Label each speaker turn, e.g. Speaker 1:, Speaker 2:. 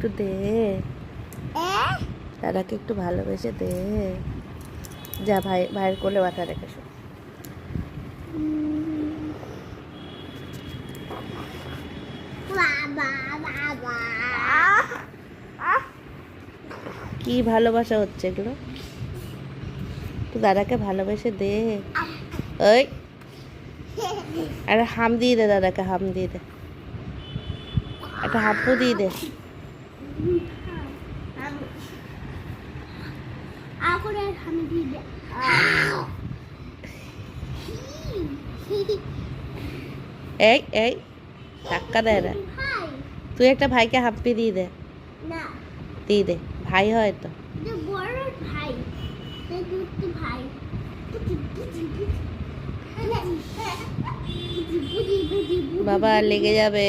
Speaker 1: একটু দে, দাদাকে একটু ভালোবেসে দে। যা ভাইয়ের কোলে মাথা রেখে শো। কি ভালোবাসা হচ্ছে এগুলো? তুই দাদাকে ভালোবেসে দে। ওই একটা হাম দিয়ে দে, দাদাকে হাম দিয়ে দে, একটা হাপ্পু দিয়ে দে। এই এই ধাক্কা দেয় না। তুই একটা ভাইকে হাপ্পি দিয়ে দে, দিয়ে দে, ভাই হয় তো। বাবা লেগে যাবে।